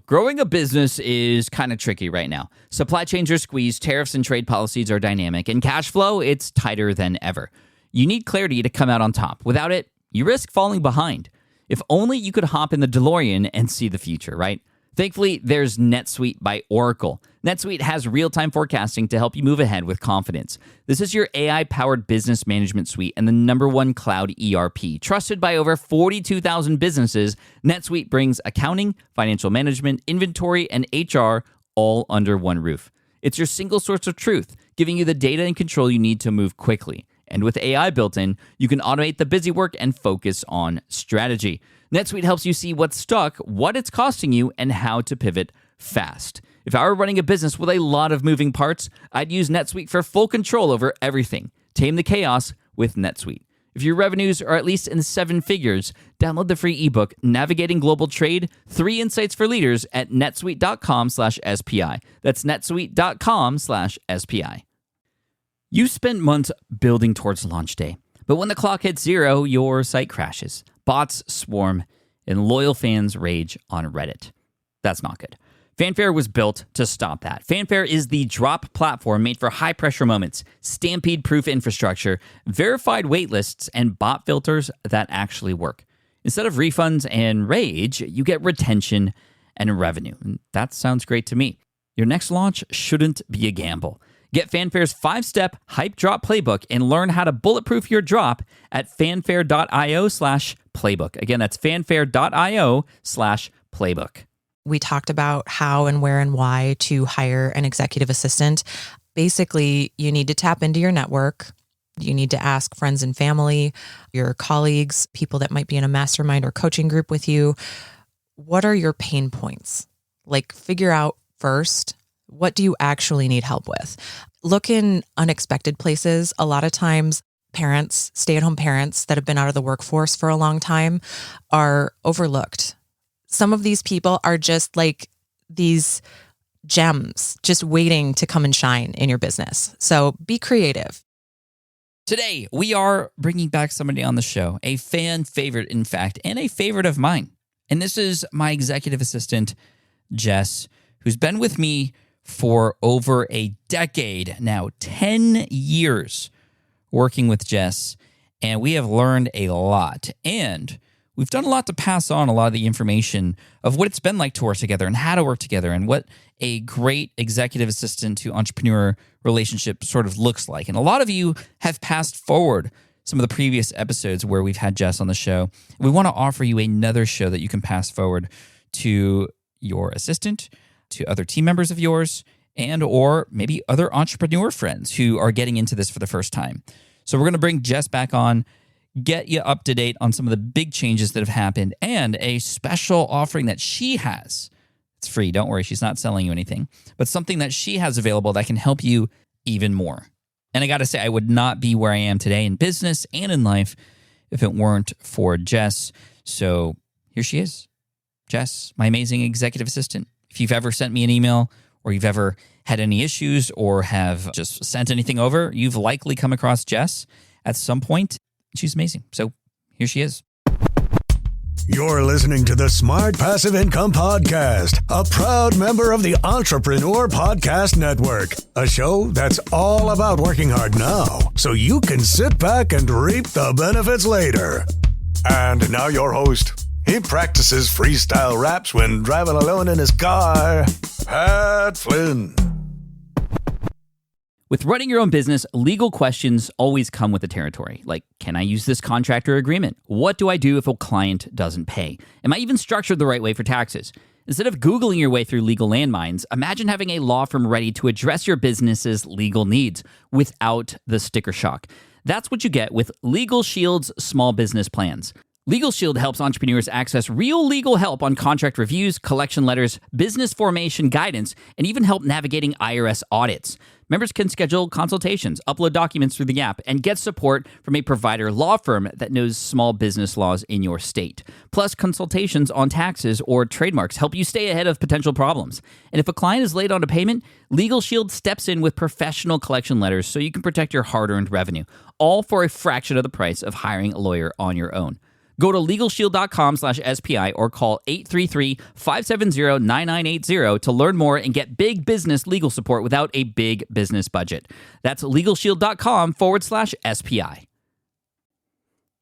Growing a business is kind of tricky right now. Supply chains are squeezed, tariffs and trade policies are dynamic, and cash flow, it's tighter than ever. You need clarity to come out on top. Without it, you risk falling behind. If only you could hop in the DeLorean and see the future, right? Thankfully, there's NetSuite by Oracle. NetSuite has real-time forecasting to help you move ahead with confidence. This is your AI-powered business management suite and the #1 cloud ERP. Trusted by over 42,000 businesses, NetSuite brings accounting, financial management, inventory, and HR all under one roof. It's your single source of truth, giving you the data and control you need to move quickly. And with AI built in, you can automate the busy work and focus on strategy. NetSuite helps you see what's stuck, what it's costing you, and how to pivot fast. If I were running a business with a lot of moving parts, I'd use NetSuite for full control over everything. Tame the chaos with NetSuite. If your revenues are at least in 7 figures, download the free ebook, Navigating Global Trade, 3 Insights for Leaders at netsuite.com/SPI. That's netsuite.com/SPI. You spent months building towards launch day, but when the clock hits 0, your site crashes. Bots swarm, and loyal fans rage on Reddit. That's not good. Fanfare was built to stop that. Fanfare is the drop platform made for high-pressure moments, stampede-proof infrastructure, verified waitlists, and bot filters that actually work. Instead of refunds and rage, you get retention and revenue. And that sounds great to me. Your next launch shouldn't be a gamble. Get Fanfare's 5-step hype drop playbook and learn how to bulletproof your drop at fanfare.io/playbook. Again, that's fanfare.io/playbook. We talked about how and where and why to hire an executive assistant. Basically, you need to tap into your network. You need to ask friends and family, your colleagues, people that might be in a mastermind or coaching group with you, what are your pain points? Like, figure out first, what do you actually need help with? Look in unexpected places. A lot of times, parents, stay-at-home parents that have been out of the workforce for a long time are overlooked. Some of these people are just like these gems, just waiting to come and shine in your business. So be creative. Today, we are bringing back somebody on the show, a fan favorite, in fact, and a favorite of mine. And this is my executive assistant, Jess, who's been with me for over a decade now, 10 years working with Jess, and we have learned a lot. And we've done a lot to pass on a lot of the information of what it's been like to work together and how to work together and what a great executive assistant to entrepreneur relationship sort of looks like. And a lot of you have passed forward some of the previous episodes where we've had Jess on the show. We want to offer you another show that you can pass forward to your assistant, to other team members of yours, and or maybe other entrepreneur friends who are getting into this for the first time. So we're going to bring Jess back on, get you up to date on some of the big changes that have happened, and a special offering that she has. It's free, don't worry, she's not selling you anything, but something that she has available that can help you even more. And I got to say, I would not be where I am today in business and in life if it weren't for Jess. So here she is, Jess, my amazing executive assistant. If you've ever sent me an email or you've ever had any issues or have just sent anything over, you've likely come across Jess at some point. She's amazing. So here she is. You're listening to the Smart Passive Income Podcast, a proud member of the Entrepreneur Podcast Network, a show that's all about working hard now so you can sit back and reap the benefits later. And now your host. He practices freestyle raps when driving alone in his car, Pat Flynn. With running your own business, legal questions always come with the territory. Like, can I use this contractor agreement? What do I do if a client doesn't pay? Am I even structured the right way for taxes? Instead of Googling your way through legal landmines, imagine having a law firm ready to address your business's legal needs without the sticker shock. That's what you get with Legal Shield's small business plans. Legal Shield helps entrepreneurs access real legal help on contract reviews, collection letters, business formation guidance, and even help navigating IRS audits. Members can schedule consultations, upload documents through the app, and get support from a provider law firm that knows small business laws in your state. Plus, consultations on taxes or trademarks help you stay ahead of potential problems. And if a client is late on a payment, Legal Shield steps in with professional collection letters so you can protect your hard-earned revenue, all for a fraction of the price of hiring a lawyer on your own. Go to LegalShield.com/SPI or call 833-570-9980 to learn more and get big business legal support without a big business budget. That's LegalShield.com/SPI.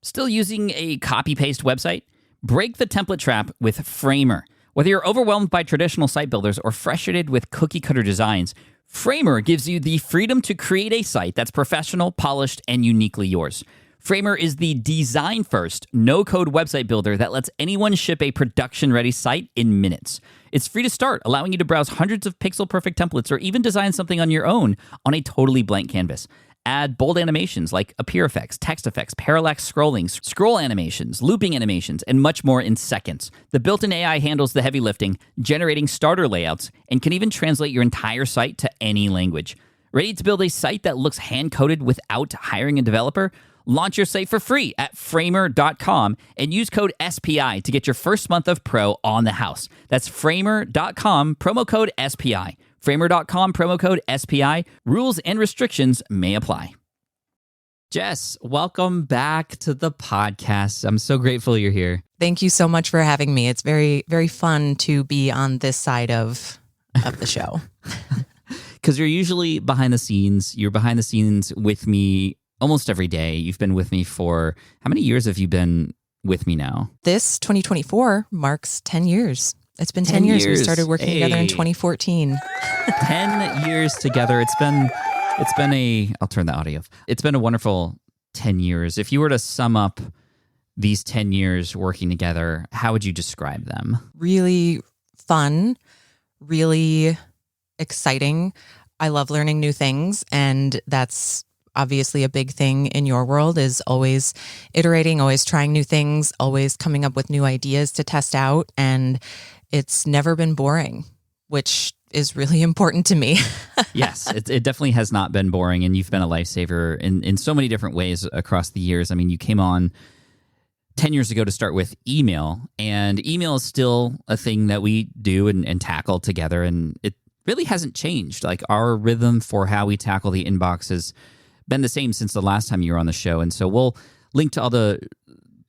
Still using a copy-paste website? Break the template trap with Framer. Whether you're overwhelmed by traditional site builders or frustrated with cookie-cutter designs, Framer gives you the freedom to create a site that's professional, polished, and uniquely yours. Framer is the design-first, no-code website builder that lets anyone ship a production-ready site in minutes. It's free to start, allowing you to browse hundreds of pixel-perfect templates or even design something on your own on a totally blank canvas. Add bold animations like appear effects, text effects, parallax scrolling, scroll animations, looping animations, and much more in seconds. The built-in AI handles the heavy lifting, generating starter layouts, and can even translate your entire site to any language. Ready to build a site that looks hand-coded without hiring a developer? Launch your site for free at framer.com and use code SPI to get your first month of pro on the house. That's framer.com, promo code SPI. Framer.com, promo code SPI. Rules and restrictions may apply. Jess, welcome back to the podcast. I'm so grateful you're here. Thank you so much for having me. It's very, very fun to be on this side of the show. Because you're usually behind the scenes. You're behind the scenes with me almost every day. You've been with me for, how many years have you been with me now? This 2024 marks 10 years. It's been 10 years. We started working together in 2014. 10 years together. It's been I'll turn the audio off. It's been a wonderful 10 years. If you were to sum up these 10 years working together, how would you describe them? Really fun, really exciting. I love learning new things, and that's obviously a big thing in your world, is always iterating, always trying new things, always coming up with new ideas to test out. And it's never been boring, which is really important to me. Yes, it definitely has not been boring. And you've been a lifesaver in so many different ways across the years. I mean, you came on 10 years ago to start with email, and email is still a thing that we do and tackle together. And it really hasn't changed. Like, our rhythm for how we tackle the inbox has been the same since the last time you were on the show. And so we'll link to all the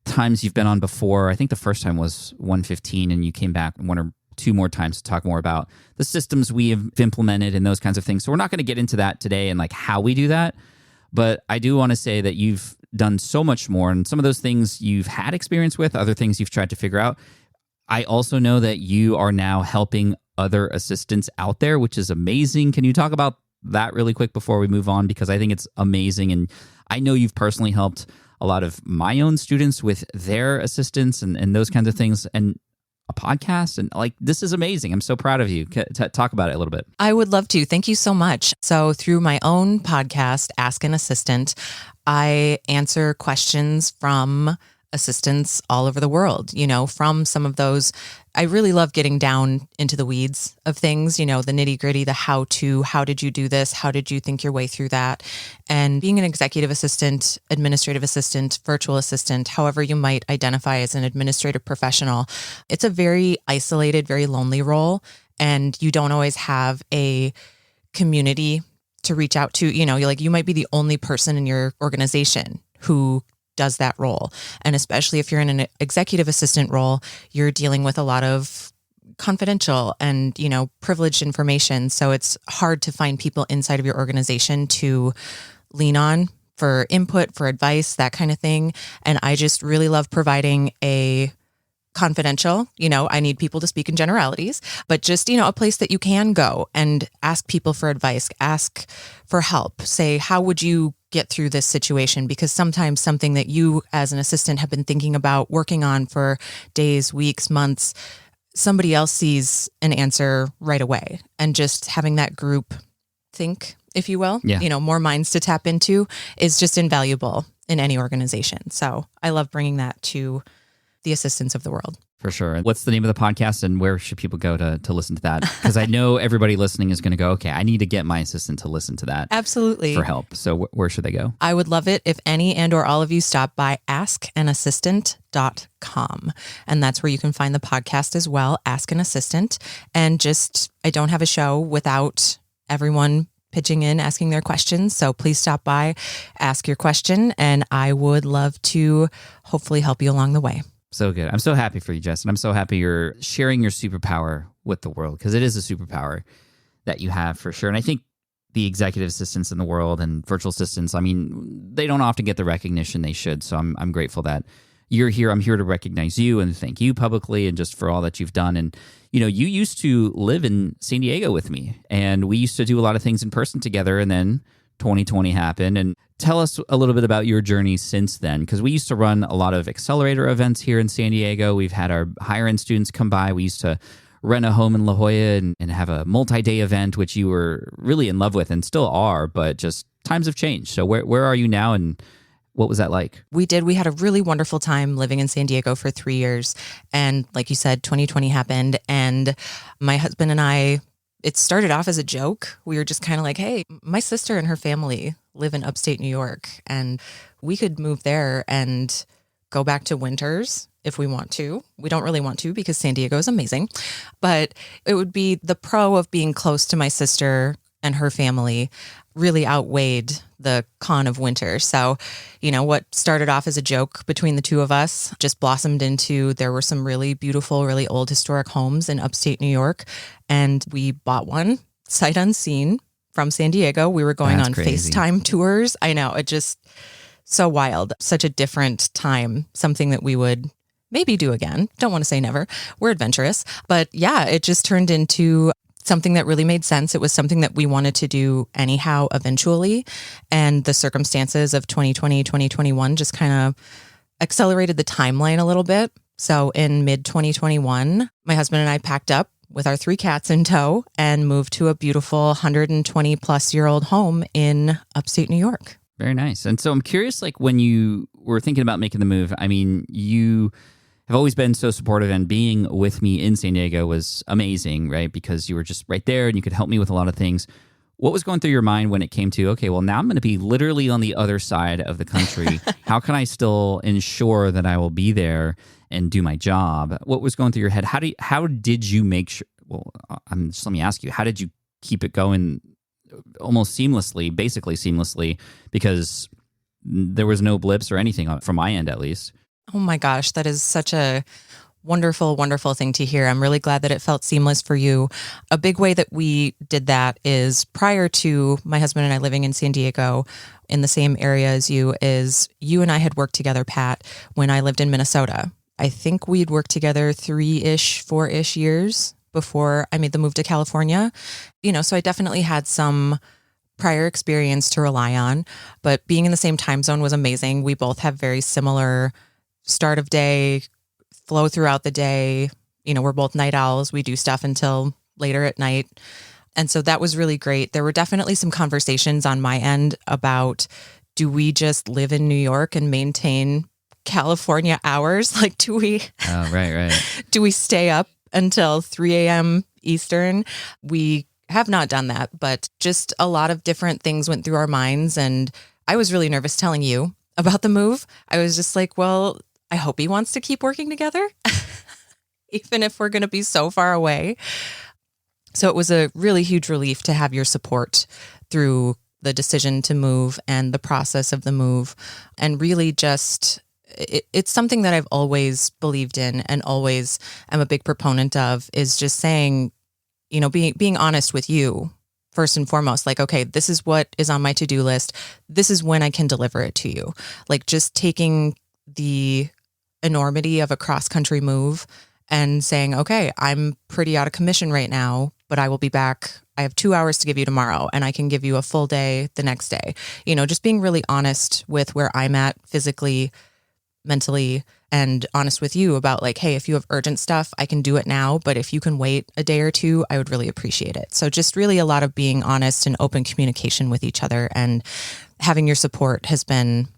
times you've been on before. I think the first time was 115, and you came back one or two more times to talk more about the systems we have implemented and those kinds of things. So we're not going to get into that today and like how we do that. But I do want to say that you've done so much more, and some of those things you've had experience with, other things you've tried to figure out. I also know that you are now helping other assistants out there, which is amazing. Can you talk about that really quick before we move on? Because I think it's amazing. And I know you've personally helped a lot of my own students with their assistants and those kinds of things, and a podcast. And like, this is amazing. I'm so proud of you. Talk about it a little bit. I would love to. Thank you so much. So through my own podcast, Ask an Assistant, I answer questions from assistants all over the world, from some of those. I really love getting down into the weeds of things, the nitty gritty, the how did you do this? How did you think your way through that? And being an executive assistant, administrative assistant, virtual assistant, however you might identify as an administrative professional, it's a very isolated, very lonely role. And you don't always have a community to reach out to. You might be the only person in your organization who does that role. And especially if you're in an executive assistant role, you're dealing with a lot of confidential and, privileged information. So it's hard to find people inside of your organization to lean on for input, for advice, that kind of thing. And I just really love providing a confidential, I need people to speak in generalities, but just, a place that you can go and ask people for advice, ask for help, say, how would you get through this situation? Because sometimes something that you as an assistant have been thinking about working on for days, weeks, months, somebody else sees an answer right away. And just having that group think, if you will, more minds to tap into is just invaluable in any organization. So I love bringing that to the assistants of the world. For sure. What's the name of the podcast, and where should people go to listen to that? Because I know everybody listening is going to go, okay, I need to get my assistant to listen to that. Absolutely. For help. So where should they go? I would love it if any and or all of you stop by askanassistant.com. And that's where you can find the podcast as well, Ask an Assistant. And I don't have a show without everyone pitching in, asking their questions. So please stop by, ask your question, and I would love to hopefully help you along the way. So good. I'm so happy for you, Jess. And I'm so happy you're sharing your superpower with the world, because it is a superpower that you have for sure. And I think the executive assistants in the world and virtual assistants, I mean, they don't often get the recognition they should. So I'm grateful that you're here. I'm here to recognize you and thank you publicly and just for all that you've done. And, you know, you used to live in San Diego with me, and we used to do a lot of things in person together. And then 2020 happened. And tell us a little bit about your journey since then, because we used to run a lot of accelerator events here in San Diego. We've had our higher end students come by. We used to rent a home in La Jolla and have a multi-day event, which you were really in love with and still are, but just times have changed. So where are you now, and what was that like? We had a really wonderful time living in San Diego for 3 years. And like you said, 2020 happened, and my husband and I, it started off as a joke. We were just kind of like, hey, my sister and her family live in upstate New York, and we could move there and go back to winters if we want to. We don't really want to because San Diego is amazing, but it would be the pro of being close to my sister and her family really outweighed the con of winter. So, you know, what started off as a joke between the two of us just blossomed into, there were some really beautiful, really old historic homes in upstate New York. And we bought one sight unseen from San Diego. We were going That's on crazy. FaceTime tours. I know, it just so wild, such a different time, something that we would maybe do again. Don't want to say never. We're adventurous, but yeah, it just turned into something that really made sense. It was something that we wanted to do anyhow, eventually. And the circumstances of 2020, 2021 just kind of accelerated the timeline a little bit. So in mid 2021, my husband and I packed up with our 3 cats in tow and moved to a beautiful 120 plus year old home in upstate New York. Very nice. And so I'm curious, like when you were thinking about making the move, I mean, you have always been so supportive, and being with me in San Diego was amazing, right? Because you were just right there and you could help me with a lot of things. What was going through your mind when it came to, okay, well, now I'm going to be literally on the other side of the country. How can I still ensure that I will be there and do my job? What was going through your head? How did you make sure, well, just let me ask you, how did you keep it going almost seamlessly, basically seamlessly, because there was no blips or anything from my end, at least? Oh my gosh, that is such a wonderful, wonderful thing to hear. I'm really glad that it felt seamless for you. A big way that we did that is prior to my husband and I living in San Diego in the same area as you, is you and I had worked together, Pat, when I lived in Minnesota. I think we'd worked together 3-ish, 4-ish years before I made the move to California. You know, so I definitely had some prior experience to rely on, but being in the same time zone was amazing. We both have very similar start of day, flow throughout the day. You know, we're both night owls. We do stuff until later at night. And so that was really great. There were definitely some conversations on my end about, do we just live in New York and maintain California hours? Like, do we, Right. do we stay up until 3 a.m. Eastern? We have not done that, but just a lot of different things went through our minds. And I was really nervous telling you about the move. I was just like, well, I hope he wants to keep working together, even if we're going to be so far away. So it was a really huge relief to have your support through the decision to move and the process of the move. And really just, it's something that I've always believed in and always am a big proponent of, is just saying, you know, being honest with you first and foremost, like, okay, this is what is on my to-do list. This is when I can deliver it to you. Like, just taking the enormity of a cross-country move and saying, okay, I'm pretty out of commission right now, but I will be back. I have 2 hours to give you tomorrow, and I can give you a full day the next day. You know, just being really honest with where I'm at physically, mentally, and honest with you about, like, hey, if you have urgent stuff, I can do it now, but if you can wait a day or two, I would really appreciate it. So just really a lot of being honest and open communication with each other, and having your support has been,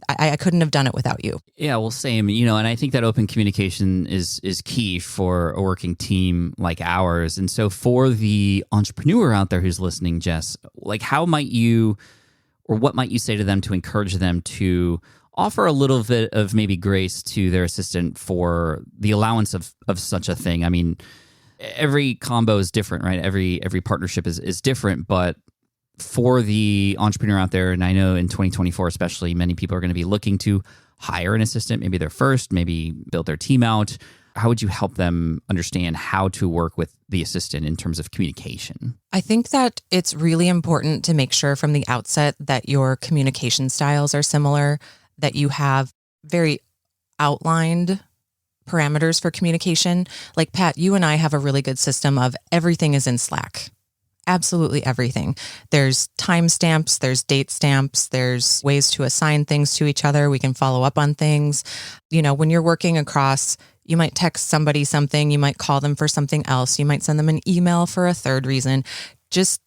I couldn't have done it without you. Yeah, well, same. You know, and I think that open communication is key for a working team like ours. And so for the entrepreneur out there who's listening, Jess, like, how might you, or what might you say to them to encourage them to offer a little bit of maybe grace to their assistant for the allowance of such a thing? I mean, every combo is different, right? Every partnership is different, but for the entrepreneur out there, and I know in 2024 especially, many people are going to be looking to hire an assistant, maybe their first, maybe build their team out. How would you help them understand how to work with the assistant in terms of communication? I think that it's really important to make sure from the outset that your communication styles are similar, that you have very outlined parameters for communication. Like Pat, you and I have a really good system of everything is in Slack. Absolutely everything. There's timestamps, there's date stamps, there's ways to assign things to each other. We can follow up on things. You know, when you're working across, you might text somebody something, you might call them for something else, you might send them an email for a third reason. Just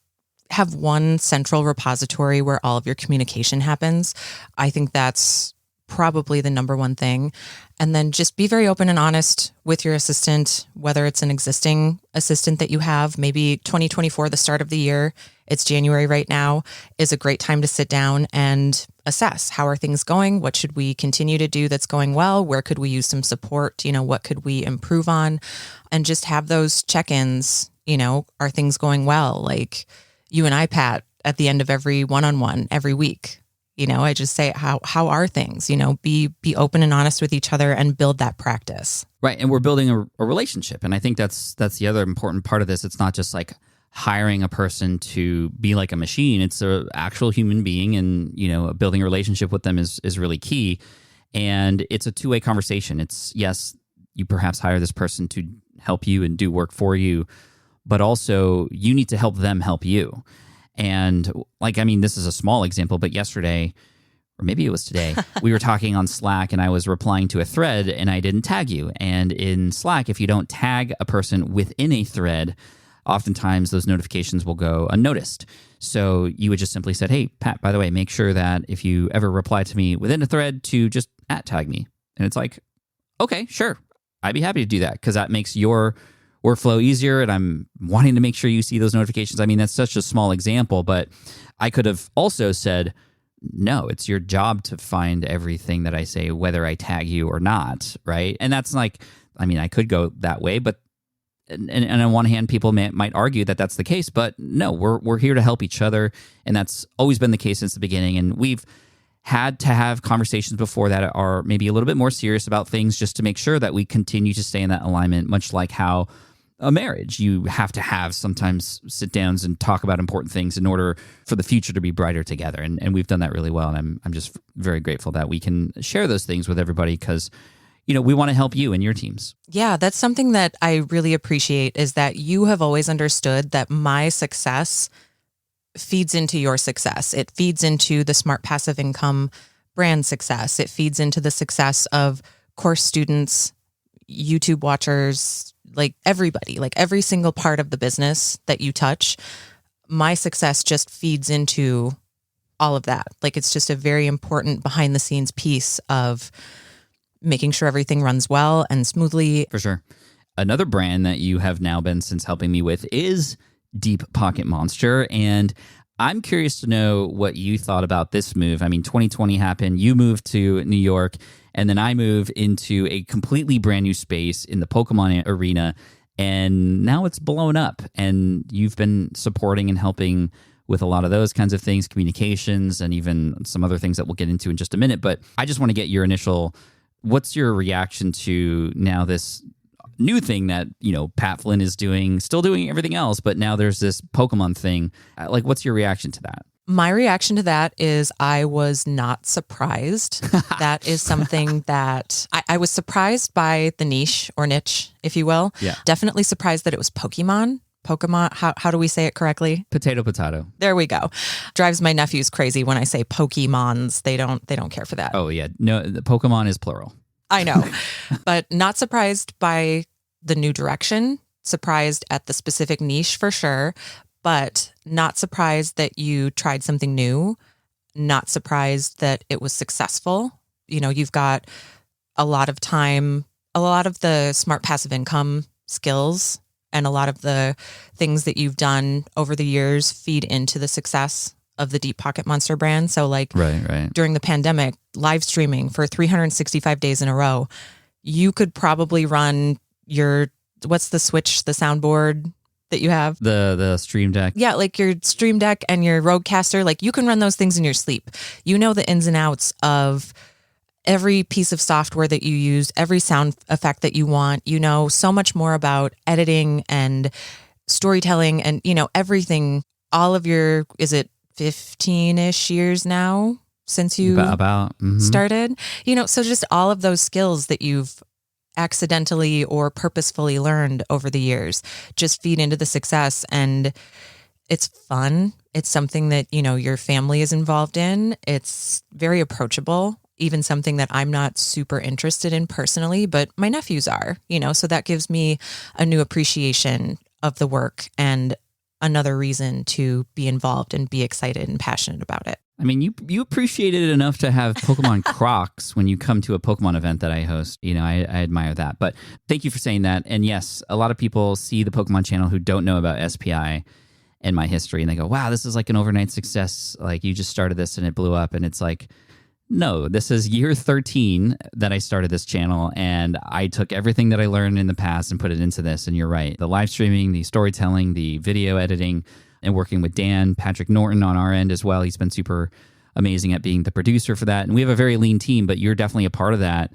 have one central repository where all of your communication happens. I think that's probably the number one thing. And then just be very open and honest with your assistant, whether it's an existing assistant that you have. Maybe 2024, the start of the year, it's January right now, is a great time to sit down and assess how are things going? What should we continue to do that's going well? Where could we use some support? You know, what could we improve on? And just have those check-ins, you know, are things going well? Like you and I, Pat, at the end of every one-on-one every week, you know, I just say, how are things? You know, be open and honest with each other and build that practice. Right. And we're building a relationship. And I think that's the other important part of this. It's not just like hiring a person to be like a machine. It's an actual human being, and, you know, building a relationship with them is really key. And it's a two-way conversation. It's, yes, you perhaps hire this person to help you and do work for you, but also you need to help them help you. And like, I mean, this is a small example, but yesterday, or maybe it was today, we were talking on Slack and I was replying to a thread and I didn't tag you. And in Slack, if you don't tag a person within a thread, oftentimes those notifications will go unnoticed. So you would just simply say, hey, Pat, by the way, make sure that if you ever reply to me within a thread to just @tag me. And it's like, okay, sure. I'd be happy to do that because that makes your workflow easier, and I'm wanting to make sure you see those notifications. I mean, that's such a small example, but I could have also said, no, it's your job to find everything that I say, whether I tag you or not, right? And that's like, I mean, I could go that way, but and on one hand, people might argue that that's the case, but no, we're here to help each other, and that's always been the case since the beginning. And we've had to have conversations before that are maybe a little bit more serious about things, just to make sure that we continue to stay in that alignment, much like how a marriage, you have to have sometimes sit downs and talk about important things in order for the future to be brighter together. And we've done that really well. And I'm just very grateful that we can share those things with everybody because, you know, we want to help you and your teams. Yeah, that's something that I really appreciate, is that you have always understood that my success feeds into your success. It feeds into the Smart Passive Income brand success. It feeds into the success of course students, YouTube watchers, like everybody, like every single part of the business that you touch. My success just feeds into all of that. Like it's just a very important behind the scenes piece of making sure everything runs well and smoothly. For sure. Another brand that you have now been since helping me with is Deep Pocket Monster. And I'm curious to know what you thought about this move. I mean, 2020 happened, you moved to New York, and then I moved into a completely brand new space in the Pokemon arena, and now it's blown up. And you've been supporting and helping with a lot of those kinds of things, communications, and even some other things that we'll get into in just a minute. But I just want to get your initial, what's your reaction to now this new thing that, you know, Pat Flynn is doing, still doing everything else, but now there's this Pokemon thing. Like, what's your reaction to that? My reaction to that is I was not surprised. That is something that I was surprised by the niche, if you will. Yeah. Definitely surprised that it was Pokemon. How do we say it correctly? Potato. There we go. Drives my nephews crazy when I say Pokemons. They don't care for that. Oh yeah. No, the Pokemon is plural. I know. But not surprised by the new direction. Surprised at the specific niche for sure. But not surprised that you tried something new. Not surprised that it was successful. You know, you've got a lot of time, a lot of the Smart Passive Income skills and a lot of the things that you've done over the years feed into the success of the Deep Pocket Monster brand. So like right. During the pandemic, live streaming for 365 days in a row, you could probably run your, what's the Switch, the soundboard that you have? The Stream Deck. Yeah, like your Stream Deck and your Rodecaster, like you can run those things in your sleep. You know the ins and outs of every piece of software that you use, every sound effect that you want. You know so much more about editing and storytelling and, everything. All of your, is it 15-ish years now since you started? So just all of those skills that you've accidentally or purposefully learned over the years just feed into the success. And it's fun. It's something that, your family is involved in. It's very approachable, even something that I'm not super interested in personally, but my nephews are, so that gives me a new appreciation of the work and another reason to be involved and be excited and passionate about it. I mean, you appreciate it enough to have Pokemon Crocs when you come to a Pokemon event that I host. I admire that. But thank you for saying that. And yes, a lot of people see the Pokemon channel who don't know about SPI and my history, and they go, wow, this is like an overnight success. Like, you just started this and it blew up. And it's like, no, this is year 13 that I started this channel, and I took everything that I learned in the past and put it into this. And you're right. The live streaming, the storytelling, the video editing, and working with Dan, Patrick Norton on our end as well. He's been super amazing at being the producer for that. And we have a very lean team, but you're definitely a part of that.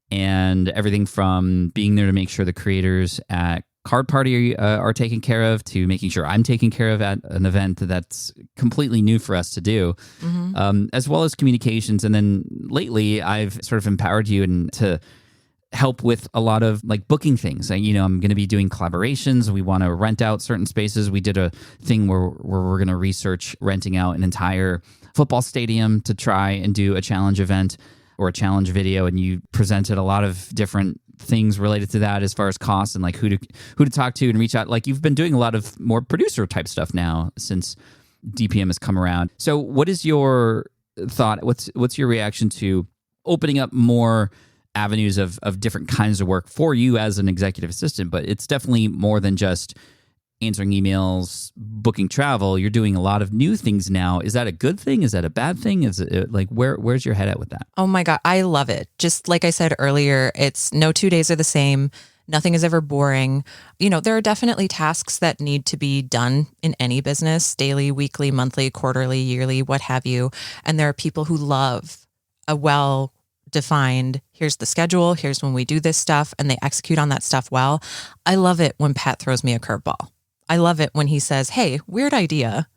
And everything from being there to make sure the creators at Card Party are taken care of, to making sure I'm taken care of at an event that's completely new for us to do, as well as communications. And then lately, I've sort of empowered you and to help with a lot of like booking things. I'm going to be doing collaborations. We want to rent out certain spaces. We did a thing where we're going to research renting out an entire football stadium to try and do a challenge event or a challenge video. And you presented a lot of different things related to that as far as costs and like who to talk to and reach out. Like, you've been doing a lot of more producer type stuff now since DPM has come around. So what is your thought? What's your reaction to opening up more avenues of different kinds of work for you as an executive assistant? But it's definitely more than just answering emails, booking travel. You're doing a lot of new things now. Is that a good thing? Is that a bad thing? Is it like, where's your head at with that? Oh my God, I love it. Just like I said earlier, it's no 2 days are the same. Nothing is ever boring. There are definitely tasks that need to be done in any business, daily, weekly, monthly, quarterly, yearly, what have you. And there are people who love a well-defined, here's the schedule, here's when we do this stuff, and they execute on that stuff well. I love it when Pat throws me a curveball. I love it when he says, hey, weird idea.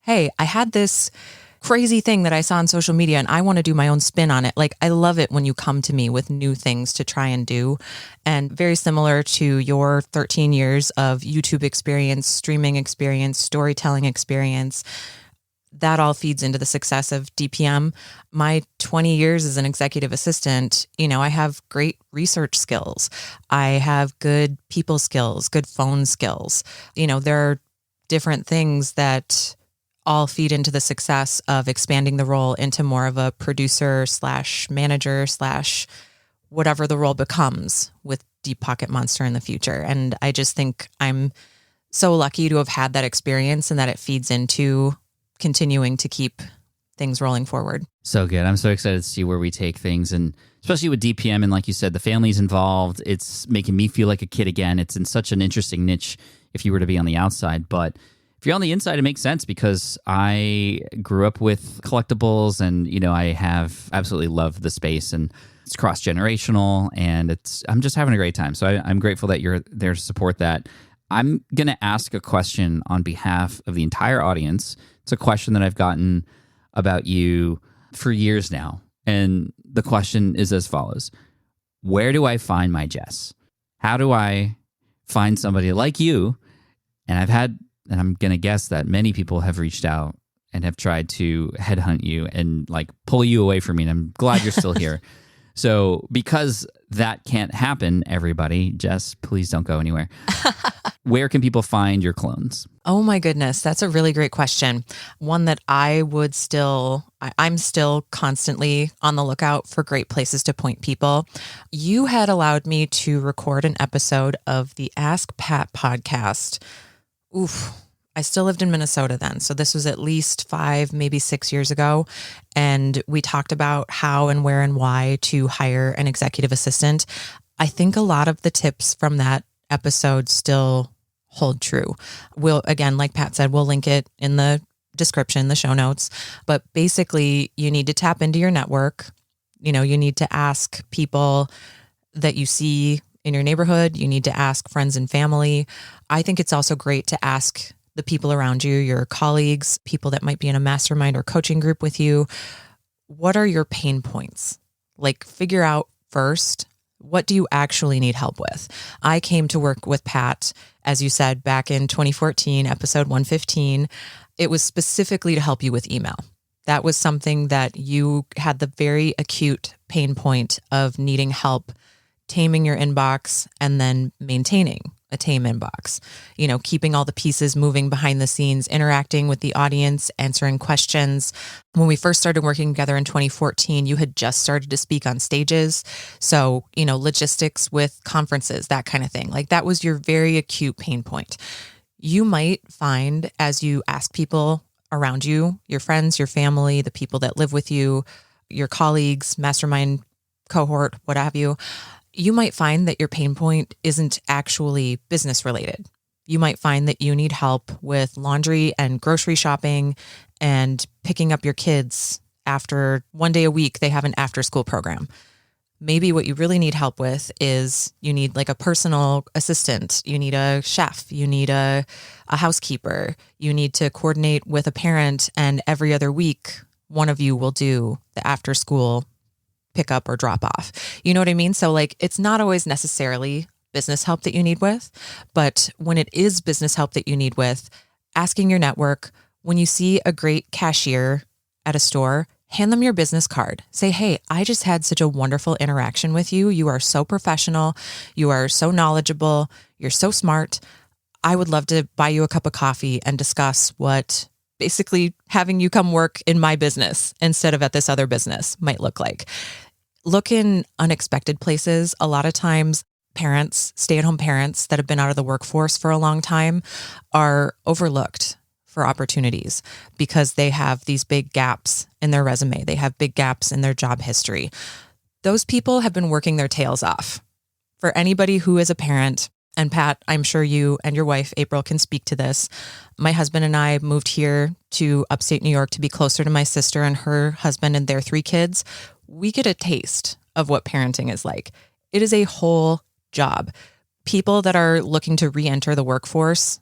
Hey, I had this crazy thing that I saw on social media and I want to do my own spin on it. Like, I love it when you come to me with new things to try and do. And very similar to your 13 years of YouTube experience, streaming experience, storytelling experience, that all feeds into the success of DPM. My 20 years as an executive assistant, I have great research skills. I have good people skills, good phone skills. There are different things that all feed into the success of expanding the role into more of a producer / manager / whatever the role becomes with Deep Pocket Monster in the future. And I just think I'm so lucky to have had that experience and that it feeds into continuing to keep things rolling forward. So good. I'm so excited to see where we take things, and especially with DPM. And like you said, the family's involved. It's making me feel like a kid again. It's in such an interesting niche if you were to be on the outside. But if you're on the inside, it makes sense because I grew up with collectibles and, I have absolutely loved the space, and it's cross-generational, and I'm just having a great time. So I'm grateful that you're there to support that. I'm going to ask a question on behalf of the entire audience. It's a question that I've gotten about you for years now. And the question is as follows. Where do I find my Jess? How do I find somebody like you? And I'm going to guess that many people have reached out and have tried to headhunt you and like pull you away from me. And I'm glad you're still here. So because that can't happen, everybody, Jess, please don't go anywhere. Where can people find your clones? Oh my goodness, that's a really great question. One that I'm still constantly on the lookout for great places to point people. You had allowed me to record an episode of the Ask Pat podcast. I still lived in Minnesota then. So this was at least 5, maybe 6 years ago. And we talked about how and where and why to hire an executive assistant. I think a lot of the tips from that episode still hold true. We'll, again, like Pat said, we'll link it in the description, the show notes. But basically, you need to tap into your network. You need to ask people that you see in your neighborhood. You need to ask friends and family. I think it's also great to ask the people around you, your colleagues, people that might be in a mastermind or coaching group with you. What are your pain points? Like, figure out first, what do you actually need help with? I came to work with Pat, as you said, back in 2014, episode 115. It was specifically to help you with email. That was something that you had the very acute pain point of needing help taming your inbox and then maintaining a tame inbox, keeping all the pieces moving behind the scenes, interacting with the audience, answering questions. When we first started working together in 2014, you had just started to speak on stages. So, logistics with conferences, that kind of thing. Like, that was your very acute pain point. You might find, as you ask people around you, your friends, your family, the people that live with you, your colleagues, mastermind cohort, what have you, you might find that your pain point isn't actually business related. You might find that you need help with laundry and grocery shopping and picking up your kids after one day a week. They have an after school program. Maybe what you really need help with is you need like a personal assistant. You need a chef. You need a housekeeper. You need to coordinate with a parent, and every other week, one of you will do the after school pick up or drop off. You know what I mean? So like, it's not always necessarily business help that you need with, but when it is business help that you need with, asking your network, when you see a great cashier at a store, hand them your business card. Say, hey, I just had such a wonderful interaction with you. You are so professional. You are so knowledgeable. You're so smart. I would love to buy you a cup of coffee and discuss what basically having you come work in my business instead of at this other business might look like. Look in unexpected places. A lot of times parents, stay-at-home parents that have been out of the workforce for a long time are overlooked for opportunities because they have these big gaps in their resume. They have big gaps in their job history. Those people have been working their tails off. For anybody who is a parent, and Pat, I'm sure you and your wife, April, can speak to this. My husband and I moved here to upstate New York to be closer to my sister and her husband and their 3 kids. We get a taste of what parenting is like. It is a whole job. People that are looking to re-enter the workforce,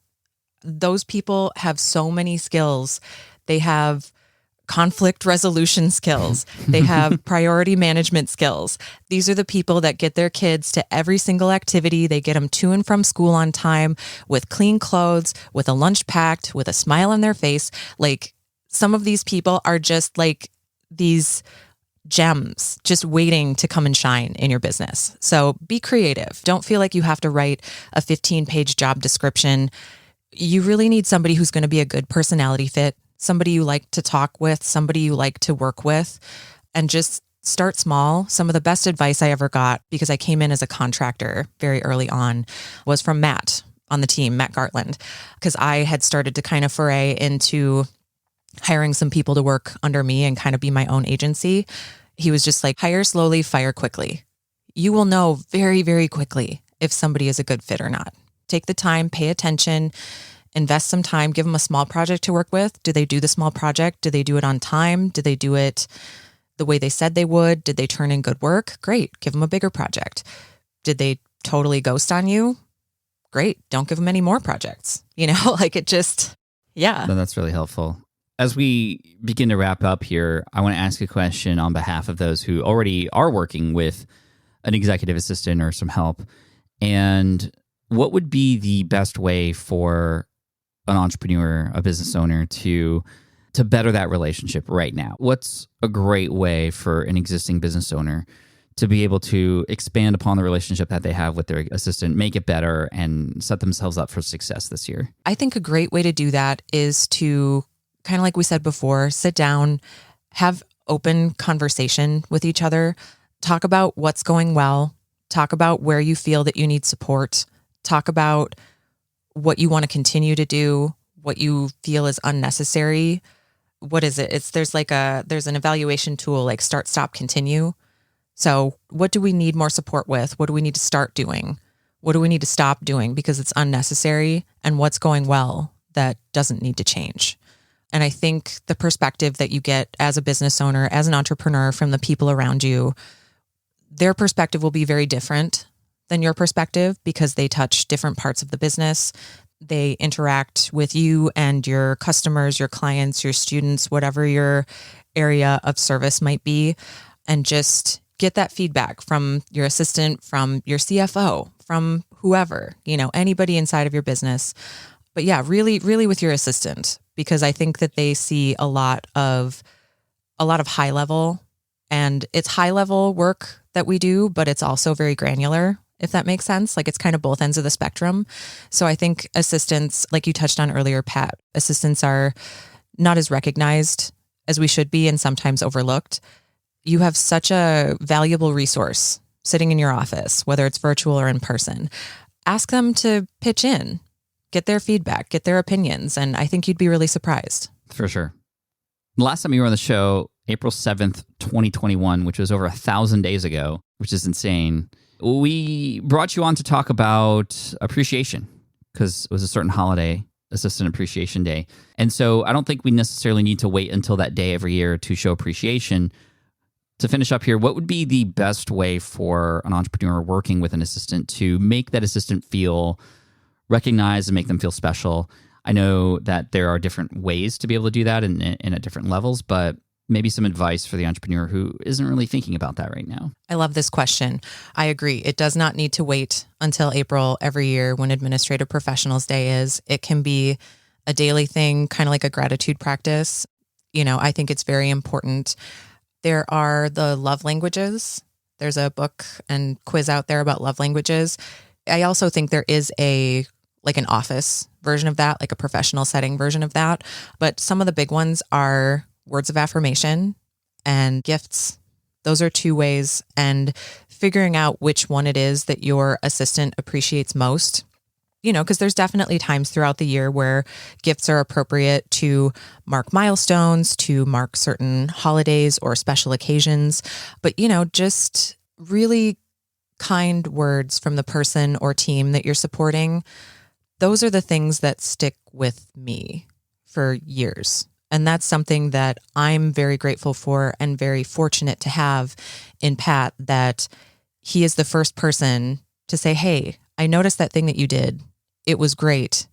those people have so many skills. They have conflict resolution skills. They have priority management skills. These are the people that get their kids to every single activity. They get them to and from school on time with clean clothes, with a lunch packed, with a smile on their face. Like, some of these people are just like these gems just waiting to come and shine in your business. So be creative. Don't feel like you have to write a 15-page job description. You really need somebody who's going to be a good personality fit, somebody you like to talk with, somebody you like to work with, and just start small. Some of the best advice I ever got, because I came in as a contractor very early on, was from Matt on the team, Matt Gartland, because I had started to kind of foray into hiring some people to work under me and kind of be my own agency. He was just like, hire slowly, fire quickly. You will know very, very quickly if somebody is a good fit or not. Take the time, pay attention, invest some time, give them a small project to work with. Do they do the small project? Do they do it on time? Do they do it the way they said they would? Did they turn in good work? Great. Give them a bigger project. Did they totally ghost on you? Great. Don't give them any more projects. Like, it just, yeah. No, that's really helpful. As we begin to wrap up here, I want to ask a question on behalf of those who already are working with an executive assistant or some help. And what would be the best way for an entrepreneur, a business owner to better that relationship right now? What's a great way for an existing business owner to be able to expand upon the relationship that they have with their assistant, make it better, and set themselves up for success this year? I think a great way to do that is to, kind of like we said before, sit down, have open conversation with each other, talk about what's going well, talk about where you feel that you need support, talk about what you want to continue to do, what you feel is unnecessary. What is it? There's an evaluation tool like start, stop, continue. So what do we need more support with? What do we need to start doing? What do we need to stop doing because it's unnecessary? And what's going well that doesn't need to change? And I think the perspective that you get as a business owner, as an entrepreneur from the people around you, their perspective will be very different than your perspective because they touch different parts of the business. They interact with you and your customers, your clients, your students, whatever your area of service might be, and just get that feedback from your assistant, from your CFO, from whoever, anybody inside of your business. But yeah, really, really with your assistant, because I think that they see a lot of high level, and it's high level work that we do, but it's also very granular, if that makes sense. Like it's kind of both ends of the spectrum. So I think assistants, like you touched on earlier, Pat, assistants are not as recognized as we should be and sometimes overlooked. You have such a valuable resource sitting in your office, whether it's virtual or in person. Ask them to pitch in, get their feedback, get their opinions, and I think you'd be really surprised. For sure. The last time you were on the show, April 7th, 2021, which was over 1,000 days ago, which is insane. We brought you on to talk about appreciation because it was a certain holiday, Assistant Appreciation Day. And so I don't think we necessarily need to wait until that day every year to show appreciation. To finish up here, what would be the best way for an entrepreneur working with an assistant to make that assistant feel recognized and make them feel special? I know that there are different ways to be able to do that and at different levels, but maybe some advice for the entrepreneur who isn't really thinking about that right now. I love this question. I agree. It does not need to wait until April every year when Administrative Professionals Day is. It can be a daily thing, kind of like a gratitude practice. I think it's very important. There are the love languages. There's a book and quiz out there about love languages. I also think there is an office version of that, like a professional setting version of that. But some of the big ones are words of affirmation and gifts. Those are two ways, and figuring out which one it is that your assistant appreciates most. Because there's definitely times throughout the year where gifts are appropriate to mark milestones, to mark certain holidays or special occasions. But, just really kind words from the person or team that you're supporting. Those are the things that stick with me for years. And that's something that I'm very grateful for and very fortunate to have in Pat, that he is the first person to say, hey, I noticed that thing that you did. It was great.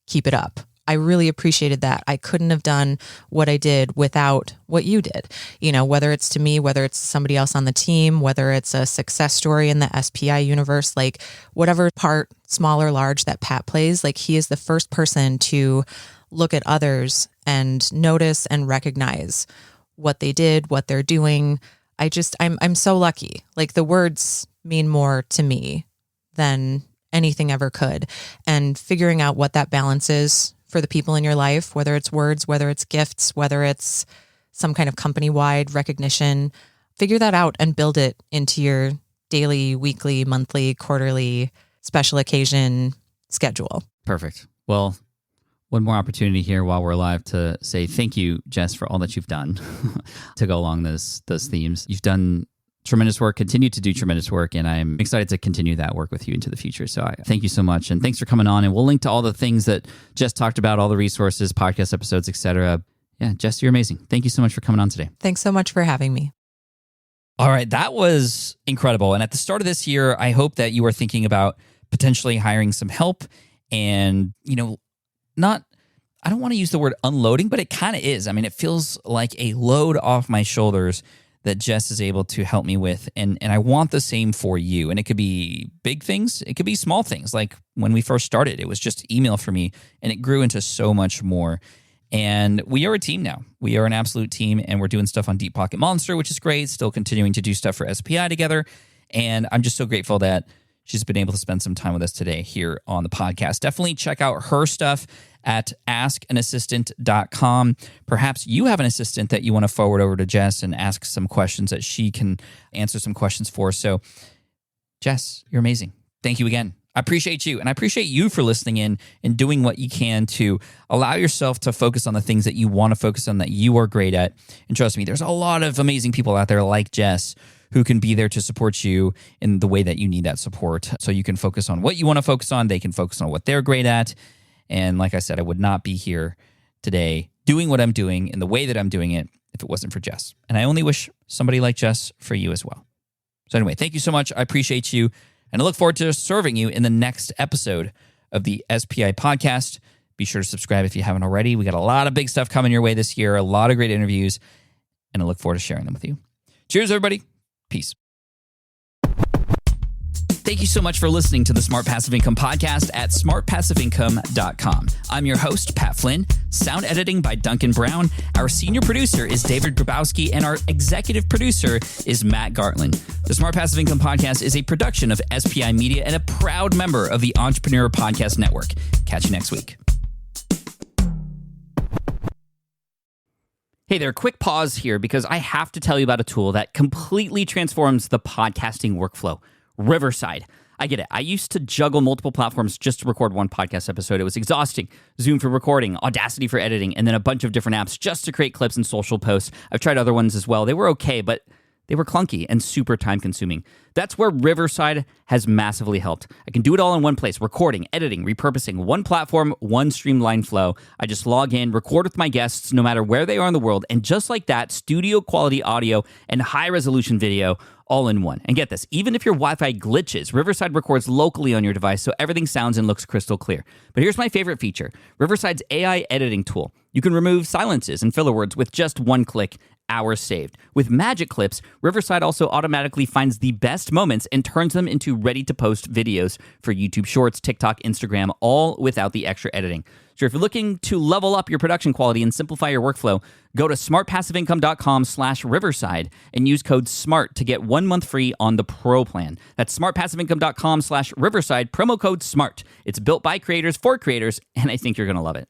Keep it up. I really appreciated that. I couldn't have done what I did without what you did. Whether it's to me, whether it's somebody else on the team, whether it's a success story in the SPI universe, like whatever part, small or large, that Pat plays, like he is the first person to look at others and notice and recognize what they did, what they're doing. I'm so lucky. Like the words mean more to me than anything ever could. And figuring out what that balance is for the people in your life, whether it's words, whether it's gifts, whether it's some kind of company-wide recognition, figure that out and build it into your daily, weekly, monthly, quarterly, special occasion schedule. Perfect. Well, one more opportunity here while we're live to say thank you, Jess, for all that you've done to go along those themes. You've done tremendous work, continue to do tremendous work, and I'm excited to continue that work with you into the future. So I thank you so much, and thanks for coming on. And we'll link to all the things that Jess talked about, all the resources, podcast episodes, etc. Yeah, Jess, you're amazing. Thank you so much for coming on today. Thanks so much for having me. All right, that was incredible. And at the start of this year, I hope that you are thinking about potentially hiring some help and, I don't want to use the word unloading, but it kind of is. I mean, it feels like a load off my shoulders that Jess is able to help me with. And I want the same for you. And it could be big things. It could be small things. Like when we first started, it was just email for me, and it grew into so much more. And we are a team now. We are an absolute team, and we're doing stuff on Deep Pocket Monster, which is great. Still continuing to do stuff for SPI together. And I'm just so grateful that she's been able to spend some time with us today here on the podcast. Definitely check out her stuff at askanassistant.com. Perhaps you have an assistant that you want to forward over to Jess and ask some questions that she can answer some questions for. So, Jess, you're amazing. Thank you again. I appreciate you, and I appreciate you for listening in and doing what you can to allow yourself to focus on the things that you want to focus on, that you are great at. And trust me, there's a lot of amazing people out there like Jess who can be there to support you in the way that you need that support. So you can focus on what you want to focus on. They can focus on what they're great at. And like I said, I would not be here today doing what I'm doing in the way that I'm doing it if it wasn't for Jess. And I only wish somebody like Jess for you as well. So anyway, thank you so much. I appreciate you. And I look forward to serving you in the next episode of the SPI podcast. Be sure to subscribe if you haven't already. We got a lot of big stuff coming your way this year, a lot of great interviews, and I look forward to sharing them with you. Cheers, everybody. Peace. Thank you so much for listening to the Smart Passive Income podcast at smartpassiveincome.com. I'm your host, Pat Flynn. Sound editing by Duncan Brown. Our senior producer is David Grabowski, and our executive producer is Matt Gartland. The Smart Passive Income podcast is a production of SPI Media and a proud member of the Entrepreneur Podcast Network. Catch you next week. Hey there, quick pause here because I have to tell you about a tool that completely transforms the podcasting workflow. Riverside. I get it. I used to juggle multiple platforms just to record one podcast episode. It was exhausting. Zoom for recording, Audacity for editing, and then a bunch of different apps just to create clips and social posts. I've tried other ones as well. They were okay, but they were clunky and super time consuming. That's where Riverside has massively helped. I can do it all in one place, recording, editing, repurposing, one platform, one streamlined flow. I just log in, record with my guests no matter where they are in the world, and just like that, studio quality audio and high resolution video all in one. And get this, even if your Wi-Fi glitches, Riverside records locally on your device so everything sounds and looks crystal clear. But here's my favorite feature, Riverside's AI editing tool. You can remove silences and filler words with just one click, hours saved. With Magic Clips, Riverside also automatically finds the best moments and turns them into ready-to-post videos for YouTube Shorts, TikTok, Instagram, all without the extra editing. So if you're looking to level up your production quality and simplify your workflow, go to smartpassiveincome.com/Riverside and use code SMART to get 1 month free on the Pro plan. That's smartpassiveincome.com/Riverside, promo code SMART. It's built by creators for creators, and I think you're going to love it.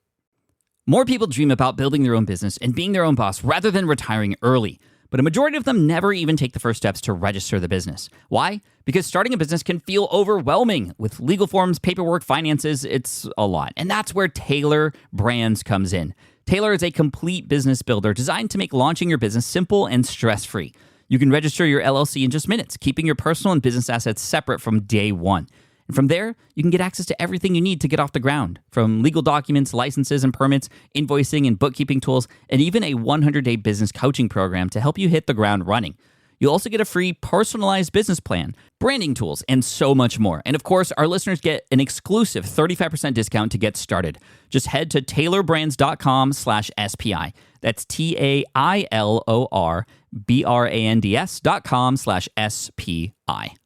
More people dream about building their own business and being their own boss rather than retiring early. But a majority of them never even take the first steps to register the business. Why? Because starting a business can feel overwhelming. With legal forms, paperwork, finances, it's a lot. And that's where Taylor Brands comes in. Taylor is a complete business builder designed to make launching your business simple and stress-free. You can register your LLC in just minutes, keeping your personal and business assets separate from day one. And from there, you can get access to everything you need to get off the ground, from legal documents, licenses and permits, invoicing and bookkeeping tools, and even a 100-day business coaching program to help you hit the ground running. You'll also get a free personalized business plan, branding tools, and so much more. And of course, our listeners get an exclusive 35% discount to get started. Just head to taylorbrands.com/SPI. That's TAILORBRANDS.com/SPI.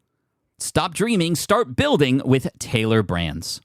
Stop dreaming, start building with Taylor Brands.